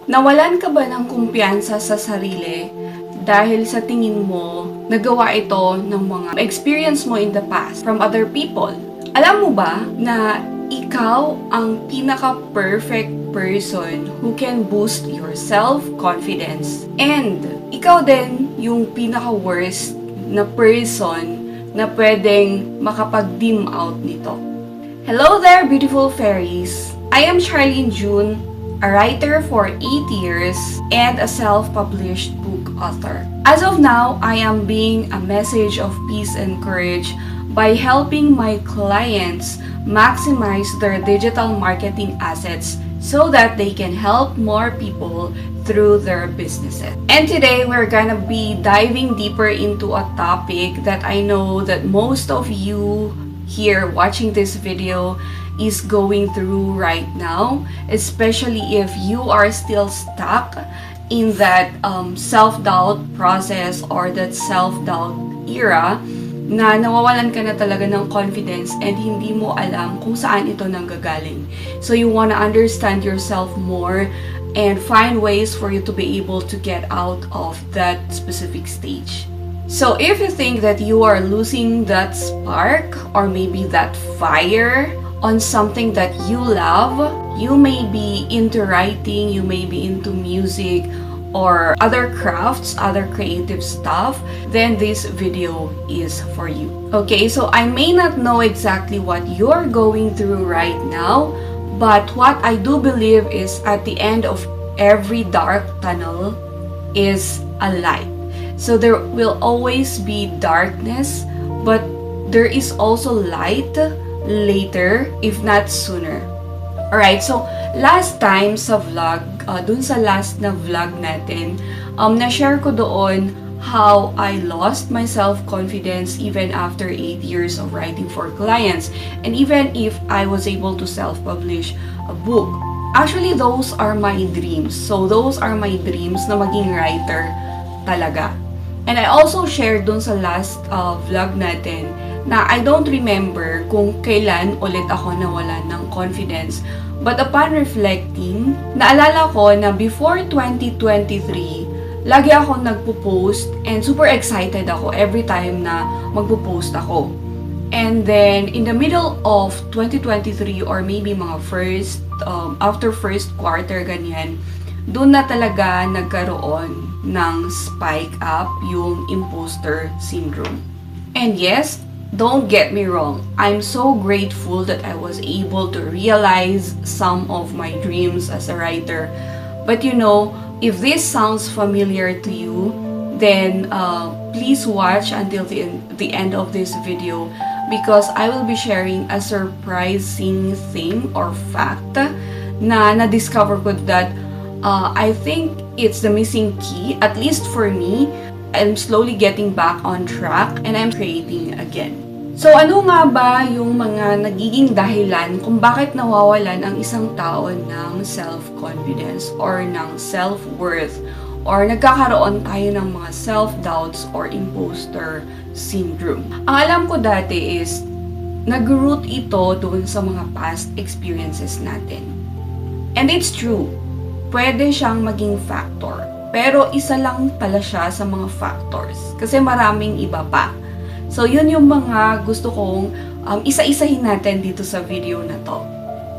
Nawalan ka ba ng kumpiyansa sa sarili dahil sa tingin mo nagawa ito ng mga experience mo in the past from other people? Alam mo ba na ikaw ang pinaka-perfect person who can boost your self-confidence, and ikaw din yung pinaka-worst na person na pwedeng makapag-dim out nito. Hello there, beautiful fairies! I am Charlene June, a writer for 8 years and a self-published book author. As of now, I am being a message of peace and courage by helping my clients maximize their digital marketing assets so that they can help more people through their businesses. And today, we're gonna be diving deeper into a topic that I know that most of you here watching this video is going through right now, especially if you are still stuck in that self-doubt process or that self-doubt era na nawawalan ka na talaga ng confidence and hindi mo alam kung saan ito nanggagaling. So you wanna understand yourself more and find ways for you to be able to get out of that specific stage. So if you think that you are losing that spark or maybe that fire on something that you love, you may be into writing, you may be into music or other crafts, other creative stuff, then this video is for you. Okay, so I may not know exactly what you're going through right now, but what I do believe is at the end of every dark tunnel is a light. So there will always be darkness, but there is also light later, if not sooner. Alright, so last time sa vlog, dun sa last na vlog natin, na-share ko doon how I lost my self-confidence even after 8 years of writing for clients. And even if I was able to self-publish a book. Actually, those are my dreams. So those are my dreams na maging writer talaga. And I also shared dun sa last vlog natin na I don't remember kung kailan ulit ako nawalan ng confidence. But upon reflecting, naalala ko na before 2023, lagi ako nagpo-post and super excited ako every time na magpo-post ako. And then, in the middle of 2023 or maybe mga after first quarter ganyan, doon na talaga nagkaroon ng spike up yung imposter syndrome. And yes, don't get me wrong, I'm so grateful that I was able to realize some of my dreams as a writer. But you know, if this sounds familiar to you, then please watch until the end of this video because I will be sharing a surprising thing or fact na na-discover ko that I think it's the missing key, at least for me. I'm slowly getting back on track and I'm creating again. So ano nga ba yung mga nagiging dahilan kung bakit nawawalan ang isang tao ng self-confidence or ng self-worth or nagkakaroon tayo ng mga self-doubts or imposter syndrome? Ang alam ko dati is nag-root ito doon sa mga past experiences natin. And it's true, pwede siyang maging factor. Pero isa lang pala siya sa mga factors. Kasi maraming iba pa. So, yun yung mga gusto kong isa-isahin natin dito sa video na to.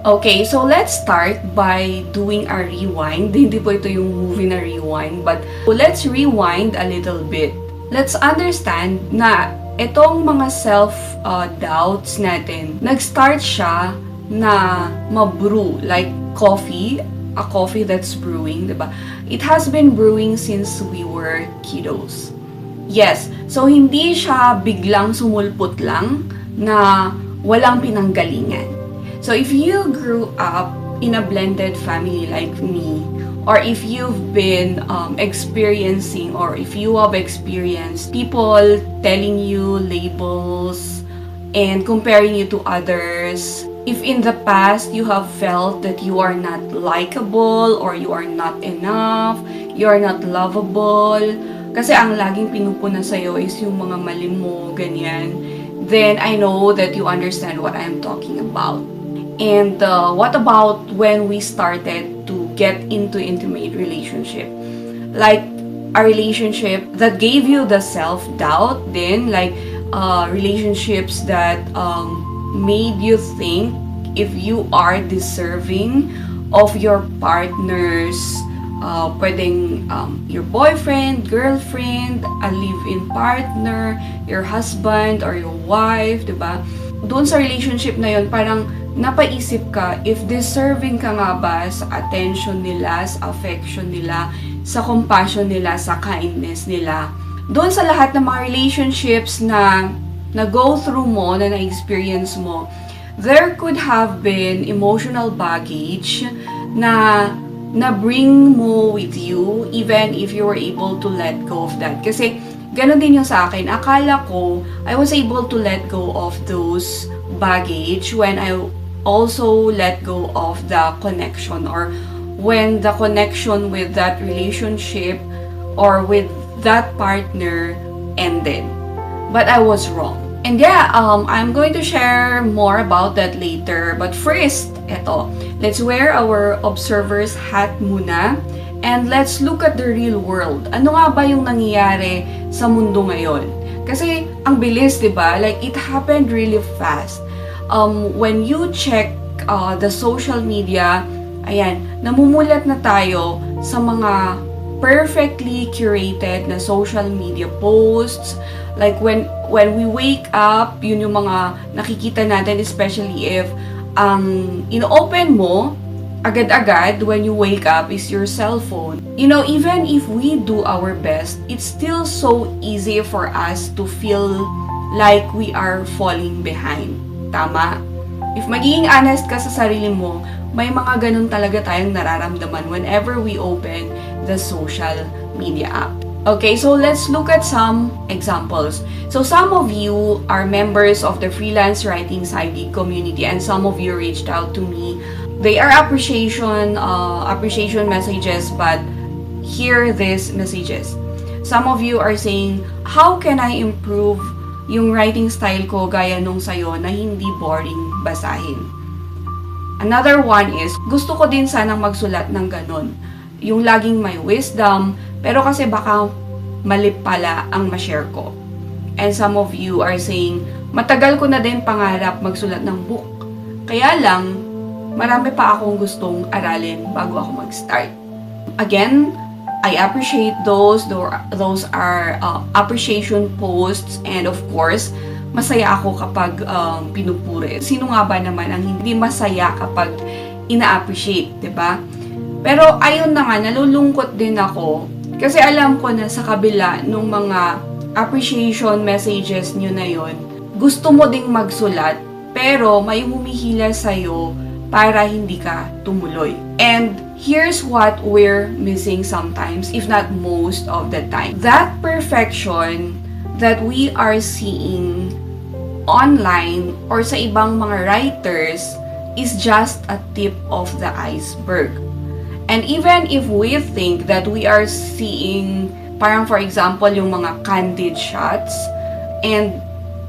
Okay, so let's start by doing a rewind. Hindi po ito yung movie na rewind, but let's rewind a little bit. Let's understand na itong mga self-doubts natin, nag-start siya na ma-brew, like coffee, a coffee that's brewing, diba? It has been brewing since we were kiddos. Yes, so hindi siya biglang sumulpot lang na walang pinanggalingan. So if you grew up in a blended family like me, or if you've been experiencing, or if you have experienced people telling you labels and comparing you to others, if in the past you have felt that you are not likable or you are not enough, you are not lovable, kasi ang laging pinupuna sa'yo is yung mga mali mo, ganyan, then I know that you understand what I'm talking about. And what about when we started to get into intimate relationship. Like a relationship that gave you the self-doubt, then like relationships that made you think if you are deserving of your partner's pwedeng your boyfriend, girlfriend, a live-in partner, your husband or your wife, diba? Doon sa relationship na yon, parang napaisip ka if deserving ka nga ba sa attention nila, sa affection nila, sa compassion nila, sa kindness nila. Doon sa lahat ng mga relationships na go through mo, na na-experience mo, there could have been emotional baggage na bring mo with you even if you were able to let go of that. Kasi ganun din yung sa akin. Akala ko, I was able to let go of those baggage when I also let go of the connection, or when the connection with that relationship or with that partner ended. But I was wrong. And yeah, I'm going to share more about that later. But first, eto, let's wear our observer's hat muna. And let's look at the real world. Ano nga ba yung nangyayari sa mundo ngayon? Kasi ang bilis, diba? Like, it happened really fast. When you check the social media, ayan, namumulat na tayo sa mga perfectly curated na social media posts. Like, when we wake up, yun yung mga nakikita natin, especially if ino-open mo, agad-agad when you wake up is your cell phone. You know, even if we do our best, it's still so easy for us to feel like we are falling behind. Tama? If magiging honest ka sa sarili mo, may mga ganun talaga tayong nararamdaman whenever we open the social media app. Okay, so let's look at some examples. So some of you are members of the freelance writing side gig community, and some of you reached out to me. They are appreciation messages, but hear these messages. Some of you are saying, how can I improve yung writing style ko gaya nung sayo na hindi boring basahin? Another one is, gusto ko din sanang magsulat ng ganon. Yung laging may wisdom, pero kasi baka mali pala ang ma-share ko. And some of you are saying, matagal ko na din pangarap magsulat ng book. Kaya lang, marami pa akong gustong aralin bago ako mag-start. Again, I appreciate those. Those are appreciation posts, and of course, masaya ako kapag pinupuri. Sino nga ba naman ang hindi masaya kapag ina-appreciate, 'di ba? Pero ayun na nga, nalulungkot din ako kasi alam ko na sa kabila ng mga appreciation messages nyo na yon, gusto mo ding magsulat pero may humihila sa'yo para hindi ka tumuloy. And here's what we're missing sometimes, if not most of the time. That perfection that we are seeing online or sa ibang mga writers is just a tip of the iceberg. And even if we think that we are seeing, parang for example, yung mga candid shots, and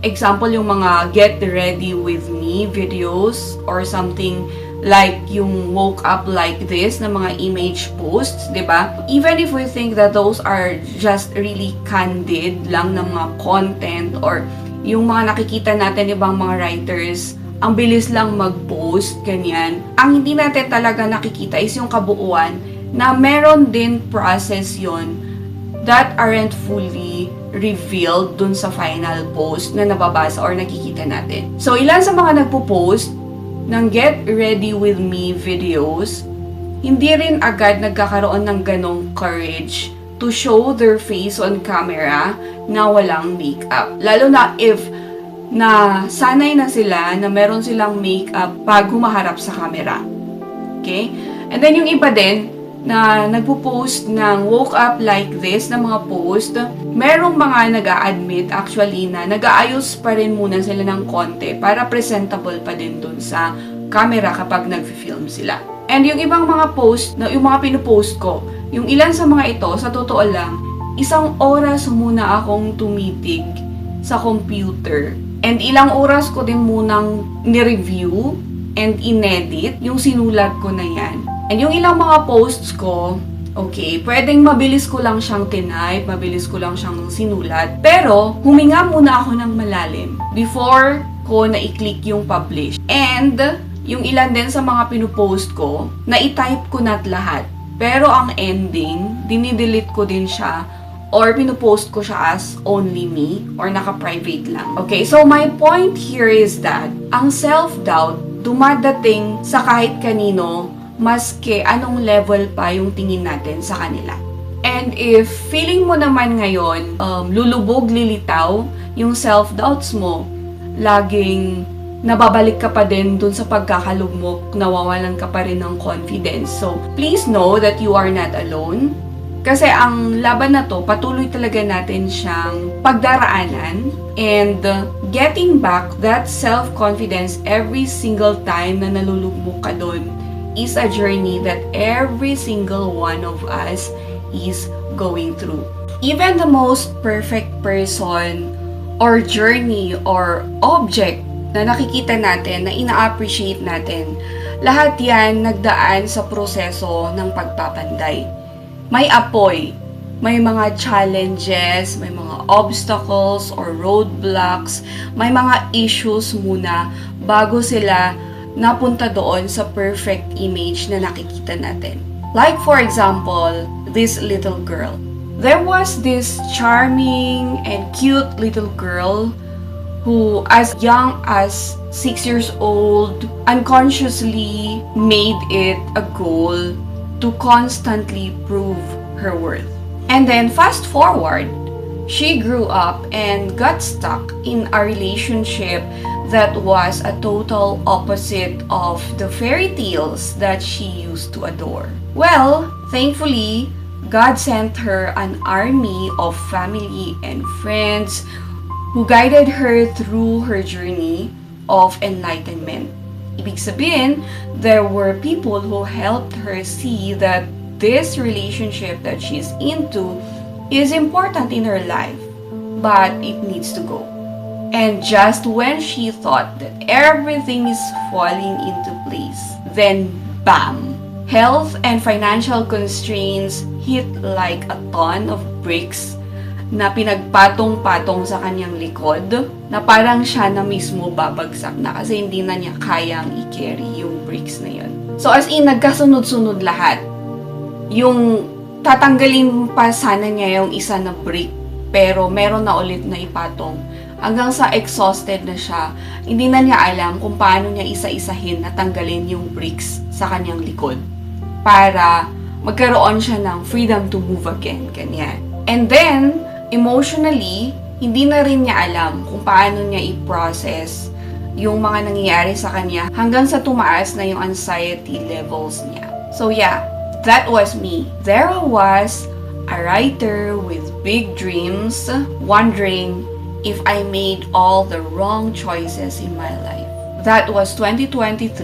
example yung mga get ready with me videos, or something like yung woke up like this na mga image posts, diba? Even if we think that those are just really candid lang na mga content, or yung mga nakikita natin ibang mga writers, ang bilis lang mag-post, ganyan. Ang hindi natin talaga nakikita is yung kabuuan na meron din process yon that aren't fully revealed dun sa final post na nababasa or nakikita natin. So, ilan sa mga nagpo-post ng get ready with me videos, hindi rin agad nagkakaroon ng ganong courage to show their face on camera na walang makeup. Lalo na if na sanay na sila na meron silang makeup pag humaharap sa camera. Okay? And then yung iba din na nagpo-post ng woke up like this na mga post, merong mga nag-a-admit actually na nag-aayos pa rin muna sila ng konti para presentable pa din dun sa camera kapag nag-film sila. And yung ibang mga post, na yung mga pinupost ko, yung ilan sa mga ito, sa totoo lang, 1 oras muna akong tumitig sa computer. And ilang oras ko din munang ni-review and inedit yung sinulat ko na yan. And yung ilang mga posts ko, okay, pwedeng mabilis ko lang siyang tinype, mabilis ko lang siyang sinulat. Pero, huminga muna ako ng malalim before ko na-i-click yung publish. And, yung ilan din sa mga pinupost ko, na-i-type ko na lahat. Pero ang ending, dinidelete ko din siya or pinupost ko siya as only me or naka-private lang. Okay, so my point here is that ang self-doubt dumadating sa kahit kanino maski anong level pa yung tingin natin sa kanila. And if feeling mo naman ngayon, lulubog, lilitaw yung self-doubts mo, laging nababalik ka pa din dun sa pagkakalugmok, nawawalan ka pa rin ng confidence. So, please know that you are not alone. Kasi ang laban na to, patuloy talaga natin siyang pagdaraanan and getting back that self-confidence every single time na nalulugmok ka dun is a journey that every single one of us is going through. Even the most perfect person or journey or object na nakikita natin, na ina-appreciate natin, lahat yan nagdaan sa proseso ng pagpapanday. May apoy, may mga challenges, may mga obstacles or roadblocks, may mga issues muna bago sila napunta doon sa perfect image na nakikita natin. Like for example, this little girl. There was this charming and cute little girl who, as young as 6 years old, unconsciously made it a goal to constantly prove her worth. And then fast forward, she grew up and got stuck in a relationship that was a total opposite of the fairy tales that she used to adore. Well, thankfully, God sent her an army of family and friends who guided her through her journey of enlightenment. Ibig sabihin, there were people who helped her see that this relationship that she's into is important in her life, but it needs to go. And just when she thought that everything is falling into place, then bam! Health and financial constraints hit like a ton of bricks na pinagpatong-patong sa kanyang likod, na parang siya na mismo babagsak na kasi hindi na niya kayang i-carry yung bricks na yun. So as in, nagkasunod-sunod lahat. Yung tatanggalin pa sana niya yung isa na brick, pero meron na ulit na ipatong. Hanggang sa exhausted na siya, hindi na niya alam kung paano niya isa-isahin na tanggalin yung bricks sa kanyang likod para magkaroon siya ng freedom to move again, ganyan. And then, emotionally, hindi na rin niya alam kung paano niya i-process yung mga nangyayari sa kanya hanggang sa tumaas na yung anxiety levels niya. So yeah, that was me. There I was, a writer with big dreams, wondering if I made all the wrong choices in my life. That was 2023,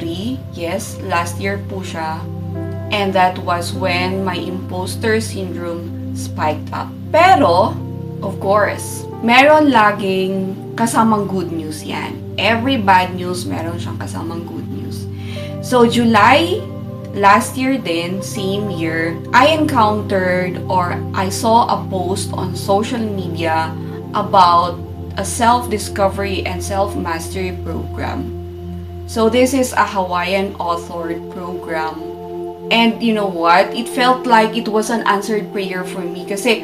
yes, last year po siya. And that was when my imposter syndrome spiked up. Pero, of course, meron laging kasamang good news yan. Every bad news, meron siyang kasamang good news. So, July last year din, same year, I encountered or I saw a post on social media about a self-discovery and self-mastery program. So this is a Hawaiian authored program. And you know what? It felt like it was an answered prayer for me. Kasi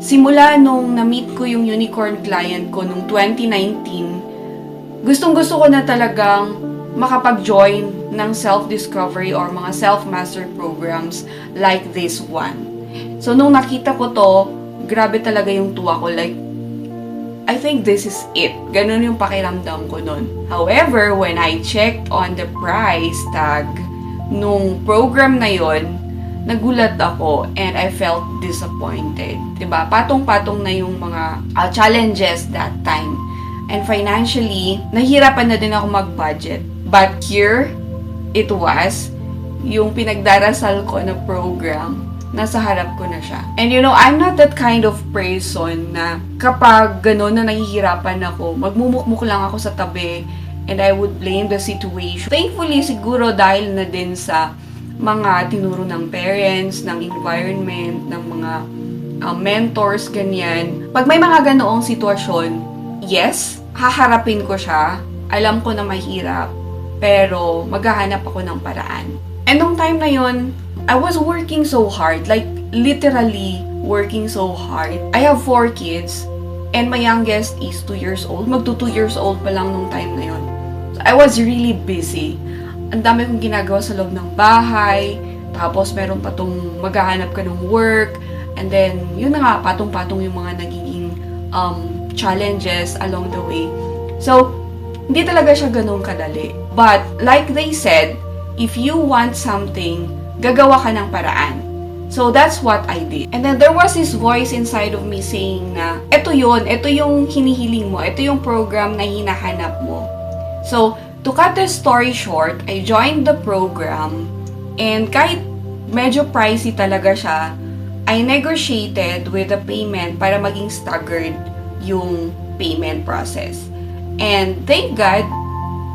simula nung na-meet ko yung unicorn client ko nung 2019, gustong-gusto ko na talagang makapag-join ng self-discovery or mga self-mastery programs like this one. So nung nakita ko to, grabe talaga yung tuwa ko. Like, I think this is it. Ganun yung pakiramdam ko nun. However, when I checked on the price tag nung program na yon, nagulat ako and I felt disappointed. Diba? Patong-patong na yung mga challenges that time. And financially, nahirapan na din ako mag-budget. But here, it was, yung pinagdarasal ko na program, nasa harap ko na siya. And you know, I'm not that kind of person na kapag gano'n na nahihirapan ako, magmumukmuk lang ako sa tabi and I would blame the situation. Thankfully, siguro dahil na din sa mga tinuro ng parents, ng environment, ng mga mentors, ganyan. Pag may mga ganoong sitwasyon, yes, haharapin ko siya. Alam ko na mahirap, pero maghahanap ako ng paraan. And nung time na yon, I was working so hard, like literally working so hard. I have 4 kids, and my youngest is 2 years old. Magto 2 years old pa lang nung time na yon. So I was really busy. Ang dami kong ginagawa sa loob ng bahay, tapos meron pa tong maghahanap ka ng work, and then, yun na nga, patong-patong yung mga nagiging challenges along the way. So, hindi talaga siya ganun kadali. But, like they said, if you want something, gagawa ka ng paraan. So, that's what I did. And then, there was this voice inside of me saying na, eto yun, eto yung hinihiling mo, eto yung program na hinahanap mo. So, to cut the story short, I joined the program, and kahit medyo pricey talaga siya, I negotiated with the payment para maging staggered yung payment process. And thank God,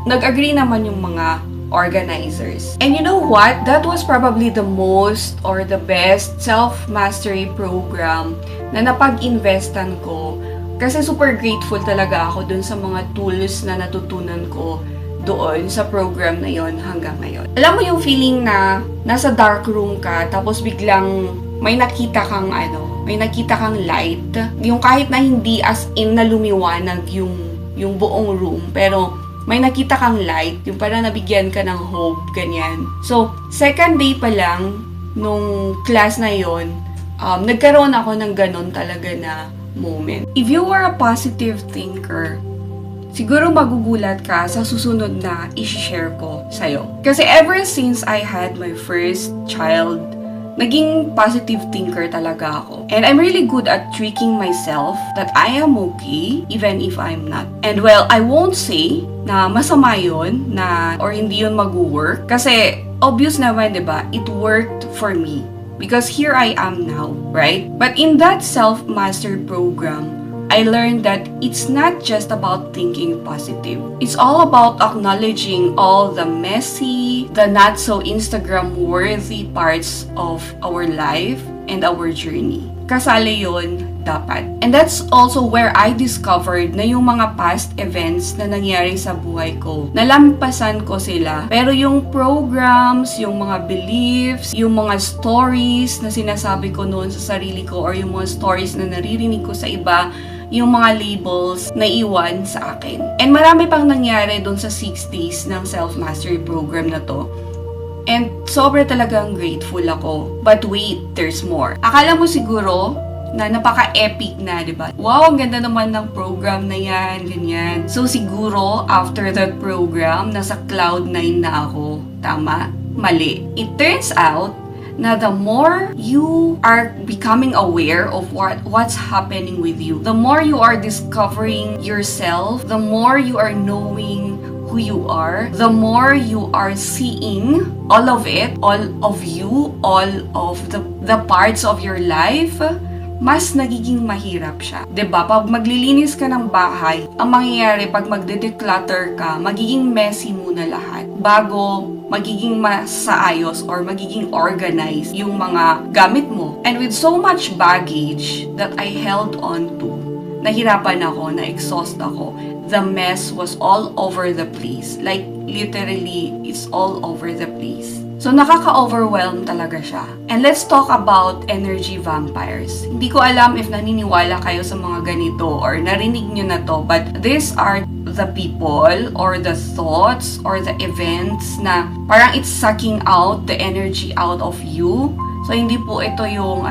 nag-agree naman yung mga organizers. And you know what? That was probably the most or the best self-mastery program na napag-investan ko. Kasi super grateful talaga ako dun sa mga tools na natutunan ko doon sa program na yon hanggang ngayon. Alam mo yung feeling na nasa dark room ka, tapos biglang may nakita kang light. Yung kahit na hindi as in na lumiwanag yung buong room, pero may nakita kang light, yung parang nabigyan ka ng hope, ganyan. So, second day pa lang nung class na yon, nagkaroon ako ng ganon talaga na moment. If you are a positive thinker, siguro magugulat ka sa susunod na i-share ko sa'yo. Kasi ever since I had my first child, naging positive thinker talaga ako. And I'm really good at tricking myself that I am okay even if I'm not. And well, I won't say na masama yun or hindi yun mag-work. Kasi obvious naman, diba? It worked for me. Because here I am now, right? But in that self-mastery program, I learned that it's not just about thinking positive. It's all about acknowledging all the messy, the not so Instagram-worthy parts of our life and our journey. Kasali yun dapat. And that's also where I discovered na yung mga past events na nangyari sa buhay ko, nalampasan ko sila. Pero yung programs, yung mga beliefs, yung mga stories na sinasabi ko noon sa sarili ko or yung mga stories na naririnig ko sa iba, yung mga labels na iwan sa akin. And marami pang nangyari doon sa 6 days ng self-mastery program na to. And sobra talagang grateful ako. But wait, there's more. Akala mo siguro na napaka-epic na, di ba? Wow, ang ganda naman ng program na yan, ganyan. So siguro, after that program, nasa cloud 9 na ako. Tama? Mali. It turns out na the more you are becoming aware of what's happening with you, the more you are discovering yourself, the more you are knowing who you are, the more you are seeing all of it, all of you, all of the parts of your life, mas nagiging mahirap siya. 'Di ba? Pag maglilinis ka ng bahay, ang mangyayari pag magde-declutter ka, magiging messy muna lahat bago magiging masaayos or magiging organized yung mga gamit mo. And with so much baggage that I held on to, nahirapan ako, na-exhaust ako. The mess was all over the place. Like, literally, it's all over the place. So, nakaka-overwhelm talaga siya. And let's talk about energy vampires. Hindi ko alam if naniniwala kayo sa mga ganito or narinig nyo na to, but these are the people or the thoughts or the events na parang it's sucking out the energy out of you. So, hindi po ito yung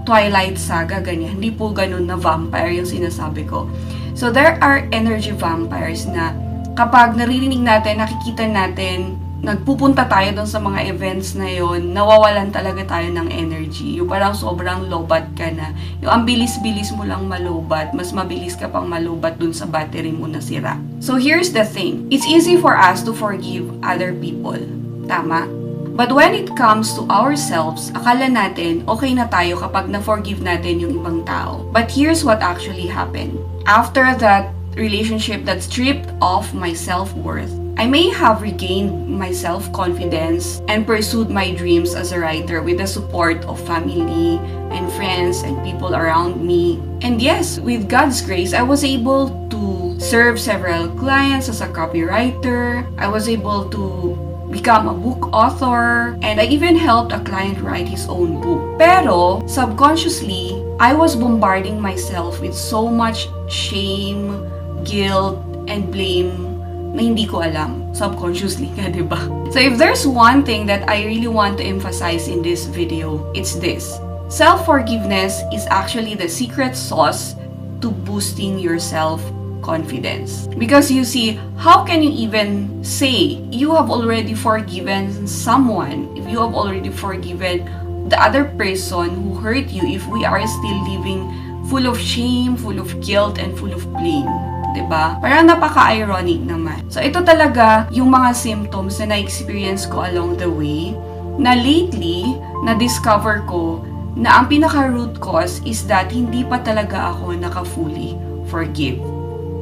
Twilight Saga, ganyan. Hindi po ganun na vampire yung sinasabi ko. So, there are energy vampires na kapag naririnig natin, nakikita natin, nagpupunta tayo dun sa mga events na yon, nawawalan talaga tayo ng energy. Yung parang sobrang lobat ka na. Yung ang bilis-bilis mo lang malobat, mas mabilis ka pang malobat dun sa battery mo na sira. So here's the thing. It's easy for us to forgive other people. Tama? But when it comes to ourselves, akala natin okay na tayo kapag na-forgive natin yung ibang tao. But here's what actually happened. After that relationship that stripped off my self-worth, I may have regained my self-confidence and pursued my dreams as a writer with the support of family and friends and people around me. And yes, with God's grace, I was able to serve several clients as a copywriter. I was able to become a book author, and I even helped a client write his own book. Pero, subconsciously, I was bombarding myself with so much shame, guilt, and blame na hindi ko alam. Subconsciously nga, diba? So if there's one thing that I really want to emphasize in this video, it's this. Self-forgiveness is actually the secret sauce to boosting your self-confidence. Because you see, how can you even say you have already forgiven someone, if you have already forgiven the other person who hurt you, if we are still living full of shame, full of guilt, and full of blame? Diba? Parang napaka-ironic naman. So, ito talaga yung mga symptoms na na-experience ko along the way, na lately, na-discover ko na ang pinaka-root cause is that hindi pa talaga ako naka-fully forgive.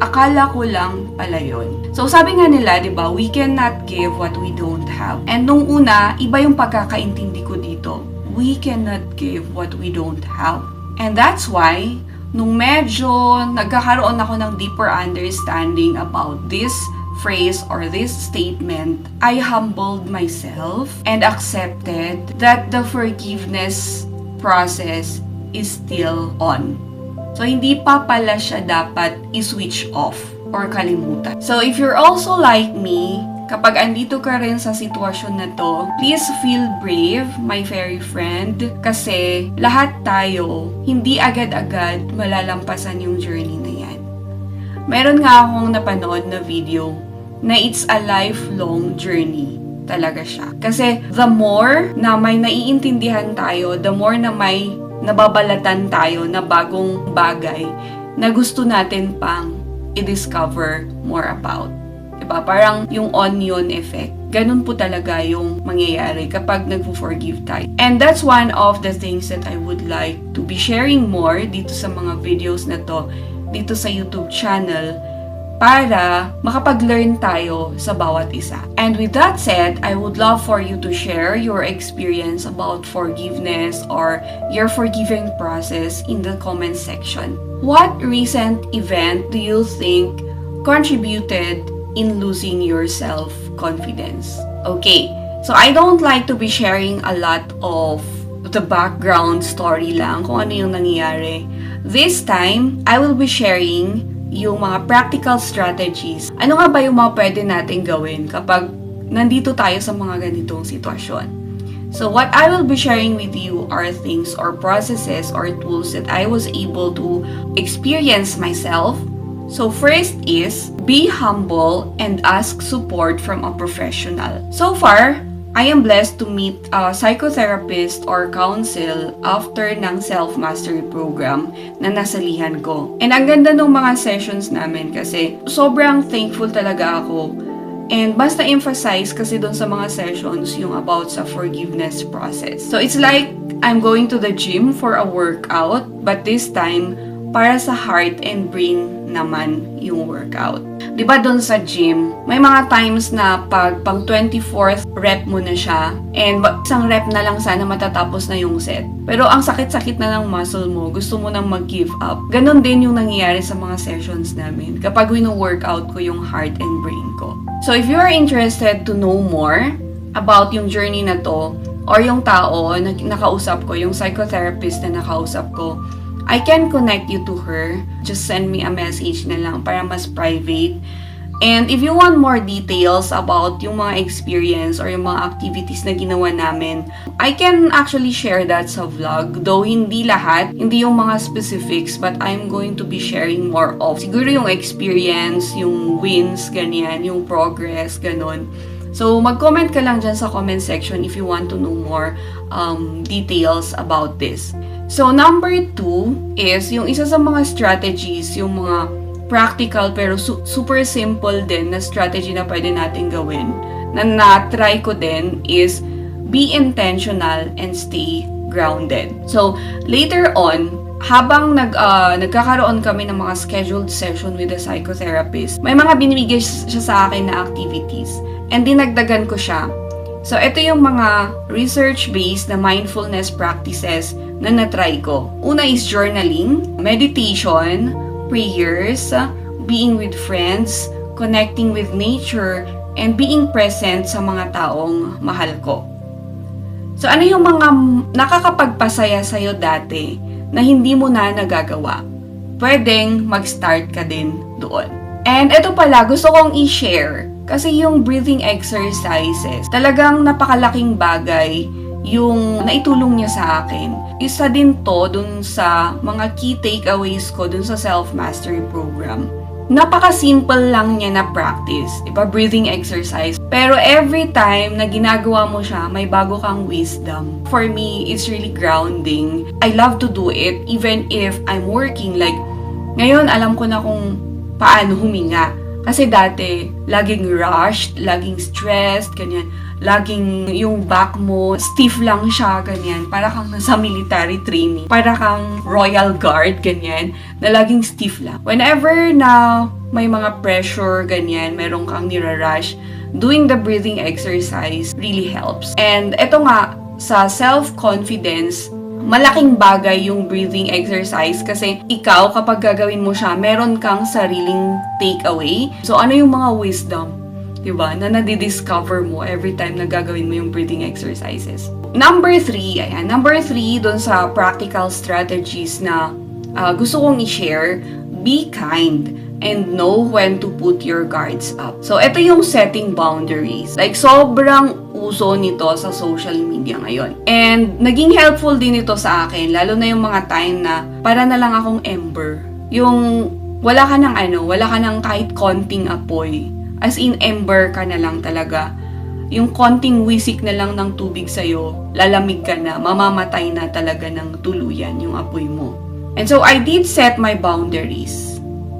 Akala ko lang pala yun. So, sabi nga nila, diba, we cannot give what we don't have. And nung una, iba yung pagkakaintindi ko dito. We cannot give what we don't have. And that's why, nung medyo nagkakaroon ako ng deeper understanding about this phrase or this statement, I humbled myself and accepted that the forgiveness process is still on. So, hindi pa pala siya dapat i-switch off or kalimutan. So, if you're also like me, kapag andito ka rin sa sitwasyon na to, please feel brave, my fairy friend, kasi lahat tayo, hindi agad-agad malalampasan yung journey na yan. Meron nga akong napanood na video na it's a lifelong journey. Talaga siya. Kasi the more na may naiintindihan tayo, the more na may nababalatan tayo na bagong bagay na gusto natin pang i-discover more about. Diba? Parang yung onion effect. Ganun po talaga yung mangyayari kapag nagpo-forgive tayo. And that's one of the things that I would like to be sharing more dito sa mga videos na to, dito sa YouTube channel, para makapag-learn tayo sa bawat isa. And with that said, I would love for you to share your experience about forgiveness or your forgiving process in the comment section. What recent event do you think contributed in losing your self-confidence? Okay, so I don't like to be sharing a lot of the background story lang, kung ano yung nangyayari. This time, I will be sharing yung mga practical strategies. Ano nga ba yung mga pwede natin gawin kapag nandito tayo sa mga ganitong sitwasyon? So what I will be sharing with you are things or processes or tools that I was able to experience myself. So first is, be humble and ask support from a professional. So far, I am blessed to meet a psychotherapist or counsel after ng self-mastery program na nasalihan ko. And ang ganda ng mga sessions namin kasi sobrang thankful talaga ako. And basta emphasize kasi doon sa mga sessions yung about sa forgiveness process. So it's like I'm going to the gym for a workout, but this time, para sa heart and brain naman yung workout. Diba doon sa gym, may mga times na pag pang 24th rep mo na siya, and isang rep na lang sana matatapos na yung set. Pero ang sakit-sakit na ng muscle mo, gusto mo nang mag-give up. Ganon din yung nangyayari sa mga sessions namin kapag wino-workout ko yung heart and brain ko. So if you are interested to know more about yung journey na to, or yung tao na nakausap ko, yung psychotherapist na nakausap ko, I can connect you to her. Just send me a message na lang para mas private. And if you want more details about yung mga experience or yung mga activities na ginawa namin, I can actually share that sa vlog. Though hindi lahat, hindi yung mga specifics, but I'm going to be sharing more of siguro yung experience, yung wins, ganyan, yung progress, ganon. So, mag-comment ka lang dyan sa comment section if you want to know more details about this. So, number 2 is yung isa sa mga strategies, yung mga practical pero super simple din na strategy na pwede natin gawin, na na-try ko din, is be intentional and stay grounded. So, later on, habang nagkakaroon kami ng mga scheduled session with the psychotherapist, may mga binibigay siya sa akin na activities. And dinagdagan ko siya. So, ito yung mga research-based na mindfulness practices na natry ko. Una is journaling, meditation, prayers, being with friends, connecting with nature, and being present sa mga taong mahal ko. So, ano yung mga nakakapagpasaya sa'yo dati na hindi mo na nagagawa? Pwedeng mag-start ka din doon. And ito pala, gusto kong i-share. Kasi yung breathing exercises, talagang napakalaking bagay yung naitulong niya sa akin. Isa din to dun sa mga key takeaways ko dun sa self-mastery program. Napaka-simple lang niya na practice, diba? Breathing exercise. Pero every time na ginagawa mo siya, may bago kang wisdom. For me, it's really grounding. I love to do it even if I'm working. Like, ngayon alam ko na kung paano huminga. Kasi dati, laging rushed, laging stressed, ganyan. Laging yung back mo, stiff lang siya, ganyan. Para kang nasa military training. Para kang royal guard, ganyan. Na laging stiff lang. Whenever na may mga pressure, ganyan, meron kang nirarush, doing the breathing exercise really helps. And eto nga, sa self-confidence, malaking bagay yung breathing exercise kasi ikaw, kapag gagawin mo siya, meron kang sariling takeaway. So, ano yung mga wisdom, diba, na nadidiscover mo every time na gagawin mo yung breathing exercises. Number 3, dun sa practical strategies na gusto kong i-share, be kind and know when to put your guards up. So, ito yung setting boundaries. Like, sobrang uso nito sa social media ngayon. And, naging helpful din ito sa akin, lalo na yung mga time na para na lang akong ember. Yung, wala ka ng kahit konting apoy. As in, ember ka na lang talaga. Yung konting wisik na lang ng tubig sa'yo, lalamig ka na, mamamatay na talaga ng tuluyan yung apoy mo. And so, I did set my boundaries.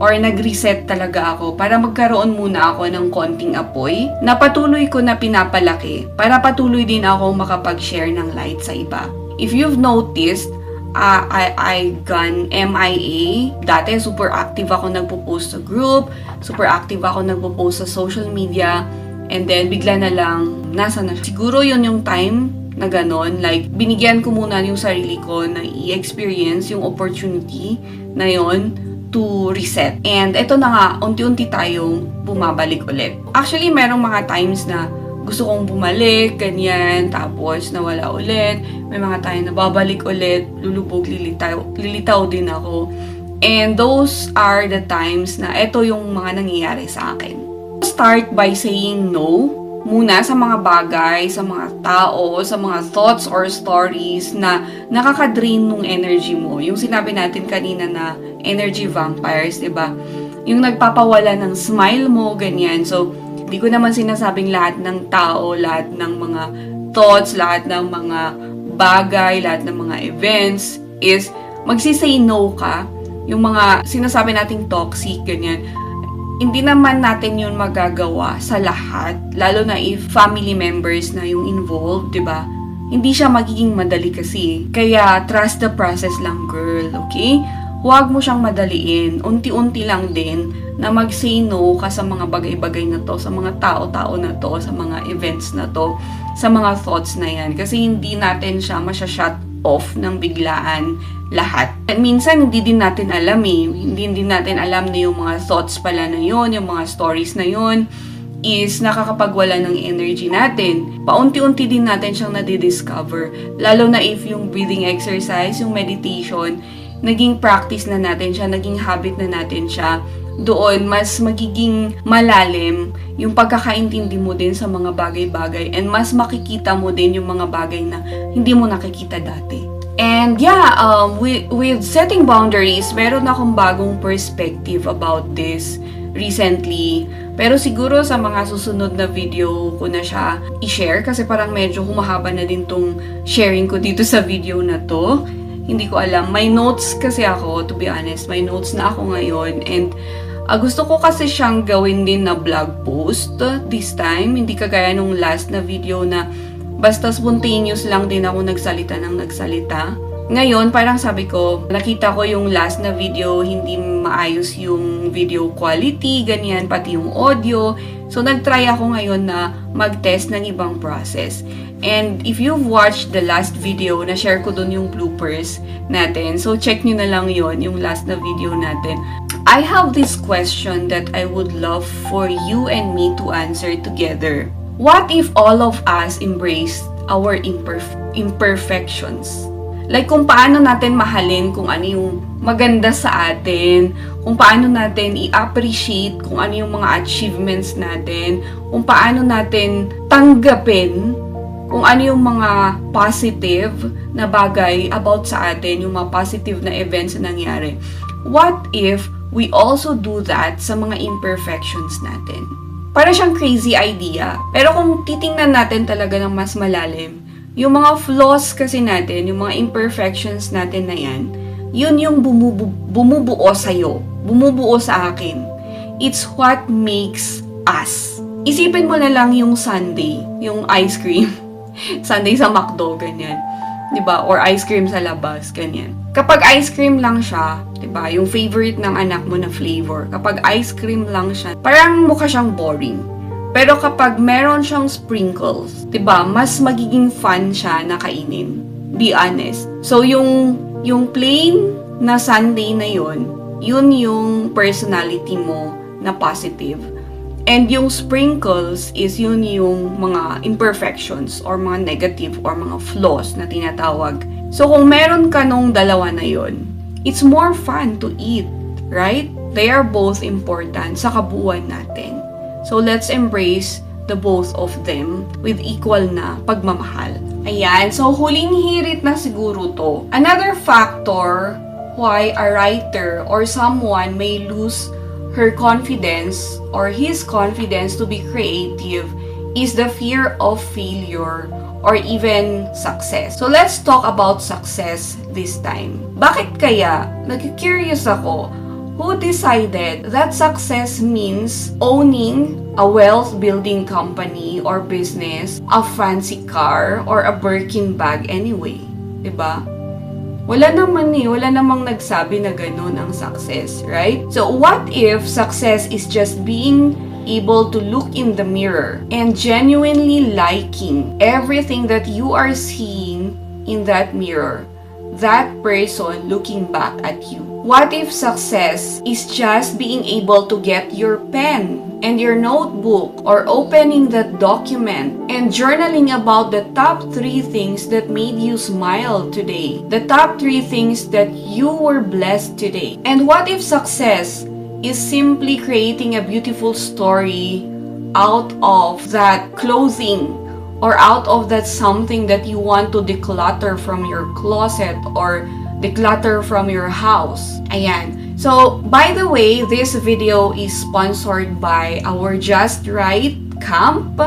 Or nag-reset talaga ako para magkaroon muna ako ng konting apoy na patuloy ko na pinapalaki para patuloy din ako makapag-share ng light sa iba. If you've noticed, I gone MIA. Dati super active ako nagpo-post sa group, super active ako nagpo-post sa social media, and then bigla na lang nasa na siya. Siguro yun yung time na ganon, like binigyan ko muna yung sarili ko na i-experience yung opportunity na yon to reset. And ito na nga, unti-unti tayong bumabalik ulit. Actually, merong mga times na gusto kong bumalik, ganyan, tapos nawala ulit. May mga time na babalik ulit, lulubog, lilitaw din ako. And those are the times na ito yung mga nangyayari sa akin. Start by saying no muna sa mga bagay, sa mga tao, sa mga thoughts or stories na nakaka-drain ng energy mo. Yung sinabi natin kanina na energy vampires, diba? Yung nagpapawala ng smile mo, ganyan. So, di ko naman sinasabing lahat ng tao, lahat ng mga thoughts, lahat ng mga bagay, lahat ng mga events is magsisay no ka. Yung mga sinasabi nating toxic, ganyan. Hindi naman natin yun magagawa sa lahat, lalo na if family members na yung involved, diba? Hindi siya magiging madali kasi. Kaya, trust the process lang, girl, okay? Huwag mo siyang madaliin. Unti-unti lang din na mag-say no ka sa mga bagay-bagay na to, sa mga tao-tao na to, sa mga events na to, sa mga thoughts na yan. Kasi hindi natin siya masya-shut off ng biglaan lahat. At minsan, hindi din natin alam Hindi din natin alam na yung mga thoughts pala na yun, yung mga stories na yun, is nakakapagwala ng energy natin. Paunti-unti din natin siyang nadidiscover. Lalo na if yung breathing exercise, yung meditation, naging practice na natin siya, naging habit na natin siya. Doon, mas magiging malalim yung pagkakaintindi mo din sa mga bagay-bagay and mas makikita mo din yung mga bagay na hindi mo nakikita dati. And yeah, with setting boundaries, meron akong bagong perspective about this recently. Pero siguro sa mga susunod na video ko na siya i-share kasi parang medyo humahaba na din tong sharing ko dito sa video na to. Hindi ko alam. May notes kasi ako, to be honest. May notes na ako ngayon. And gusto ko kasi siyang gawin din na vlog post this time. Hindi kagaya nung last na video na basta spontaneous lang din ako nagsalita ng nagsalita. ngayon, parang sabi ko, nakita ko yung last na video, hindi maayos yung video quality, ganyan, pati yung audio. So, nag-try ako ngayon na mag-test ng ibang process. And if you've watched the last video, na-share ko dun yung bloopers natin. So, check nyo na lang yon yung last na video natin. I have this question that I would love for you and me to answer together. What if all of us embraced our imperfections? Like, kung paano natin mahalin kung ano yung maganda sa atin, kung paano natin i-appreciate kung ano yung mga achievements natin, kung paano natin tanggapin kung ano yung mga positive na bagay about sa atin, yung mga positive na events na nangyari. What if we also do that sa mga imperfections natin? Para siyang crazy idea. Pero kung titingnan natin talaga ng mas malalim, yung mga flaws kasi natin, yung mga imperfections natin na yan, yun yung bumubuo sa'yo, bumubuo sa akin. It's what makes us. Isipin mo na lang yung sundae, yung ice cream. Sundae sa McDo, ganyan. 'Di ba? Or ice cream sa labas, ganyan. Kapag ice cream lang siya, 'di ba? Yung favorite ng anak mo na flavor. Kapag ice cream lang siya, parang mukha siyang boring. Pero kapag meron siyang sprinkles, 'di ba? Mas magiging fun siya na kainin. Be honest. So yung plain na sundae na yun yung personality mo na positive. And yung sprinkles is yun yung mga imperfections or mga negative or mga flaws na tinatawag. So kung meron ka nung dalawa na yun, it's more fun to eat, right? They are both important sa kabuuan natin. So let's embrace the both of them with equal na pagmamahal. Ayan, so huling hirit na siguro to. Another factor why a writer or someone may lose her confidence or his confidence to be creative is the fear of failure or even success. So let's talk about success this time. Bakit kaya? Nag-curious ako. Who decided that success means owning a wealth-building company or business, a fancy car, or a Birkin bag anyway? Diba? Wala namang nagsabi na ganun ang success, right? So what if success is just being able to look in the mirror and genuinely liking everything that you are seeing in that mirror, that person looking back at you? What if success is just being able to get your pen and your notebook or opening that document and journaling about the top 3 things that made you smile today, the top 3 things that you were blessed today? And what if success is simply creating a beautiful story out of that clothing or out of that something that you want to declutter from your closet or declutter from your house? Ayan. So, by the way, this video is sponsored by our Just Right Camp.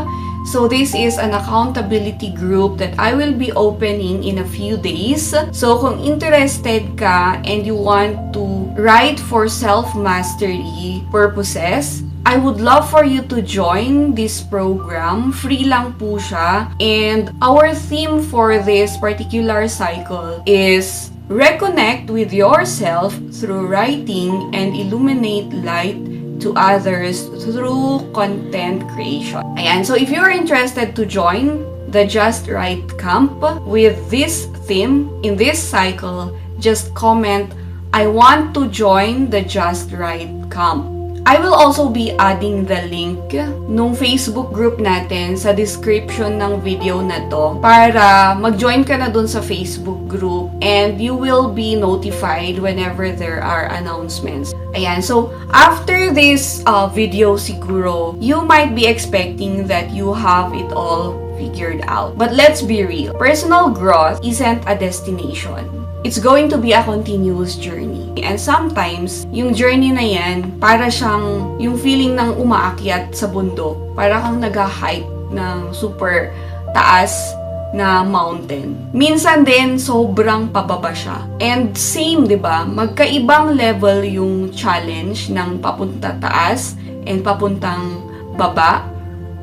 So, this is an accountability group that I will be opening in a few days. So, kung interested ka and you want to write for self-mastery purposes, I would love for you to join this program. Free lang po siya. And our theme for this particular cycle is reconnect with yourself through writing and illuminate light to others through content creation. Ayan, so if you're interested to join the Just Right Camp with this theme in this cycle, just comment, I want to join the Just Right Camp. I will also be adding the link nung Facebook group natin sa description ng video na to para mag-join ka na dun sa Facebook group and you will be notified whenever there are announcements. Ayan, so after this video siguro, you might be expecting that you have it all figured out. But let's be real, personal growth isn't a destination. It's going to be a continuous journey. And sometimes, yung journey na yan, para siyang yung feeling ng umaakyat sa bundok. Para kang nag-hike ng super taas na mountain. Minsan din, sobrang pababa siya. And same, di ba? Magkaibang level yung challenge ng papunta taas and papuntang baba.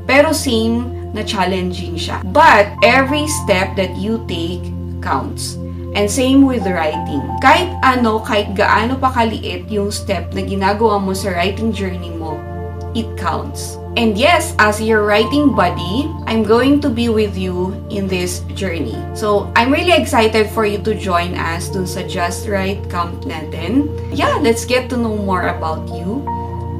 Pero same na challenging siya. But every step that you take counts. And same with writing. Kahit gaano pa kaliit yung step na ginagawa mo sa writing journey mo, it counts. And yes, as your writing buddy, I'm going to be with you in this journey. So, I'm really excited for you to join us dun sa Just Right Camp natin. Yeah, let's get to know more about you.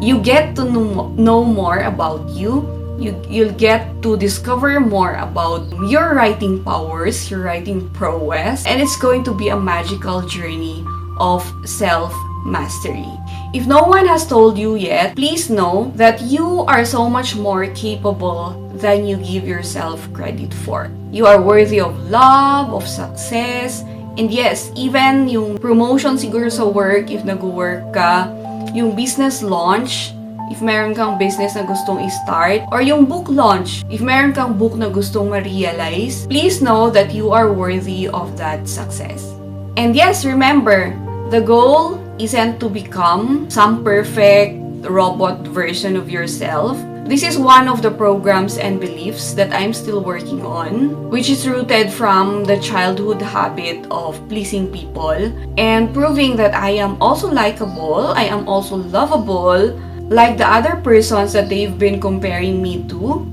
You get to know more about you. You'll get to discover more about your writing powers, your writing prowess, and it's going to be a magical journey of self-mastery. If no one has told you yet, please know that you are so much more capable than you give yourself credit for. You are worthy of love, of success, and yes, even yung promotion siguro sa work, if nag-work ka, yung business launch, if meron kang business na gustong i-start, or yung book launch, if meron kang book na gustong ma-realize, please know that you are worthy of that success. And yes, remember, the goal isn't to become some perfect robot version of yourself. This is one of the programs and beliefs that I'm still working on, which is rooted from the childhood habit of pleasing people and proving that I am also likable, I am also lovable, like the other persons that they've been comparing me to.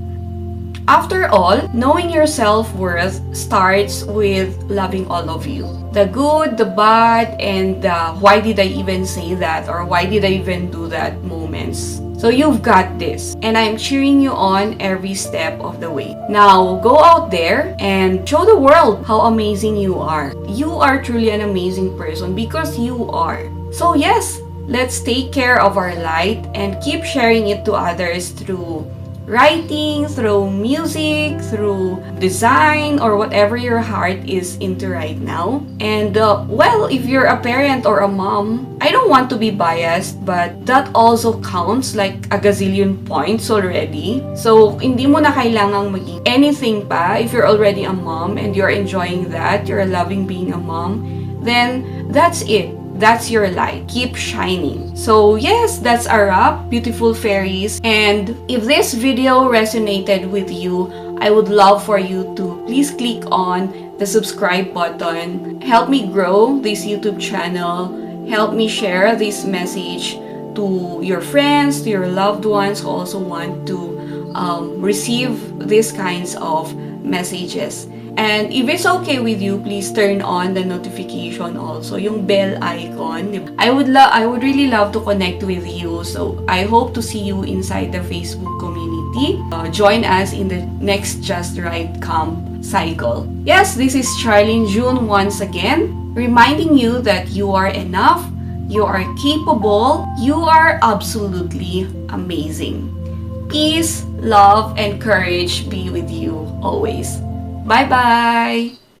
After all, knowing your self-worth starts with loving all of you. The good, the bad, and the why did I even say that or why did I even do that moments. So you've got this, and I'm cheering you on every step of the way. Now, go out there and show the world how amazing you are. You are truly an amazing person because you are. So yes, let's take care of our light and keep sharing it to others through writing, through music, through design, or whatever your heart is into right now. And well, if you're a parent or a mom, I don't want to be biased, but that also counts like a gazillion points already. So, hindi mo na kailangang maging anything pa. If you're already a mom and you're enjoying that, you're loving being a mom, then that's it. That's your light. Keep shining. So yes, that's a wrap, beautiful fairies. And if this video resonated with you, I would love for you to please click on the subscribe button. Help me grow this YouTube channel. Help me share this message to your friends, to your loved ones who also want to receive these kinds of messages. And if it's okay with you, please turn on the notification also, yung bell icon. I would really love to connect with you. So I hope to see you inside the Facebook community. Join us in the next Just Right Camp cycle. Yes, this is Charlene June once again, reminding you that you are enough, you are capable, you are absolutely amazing. Peace, love, and courage be with you always. Bye-bye!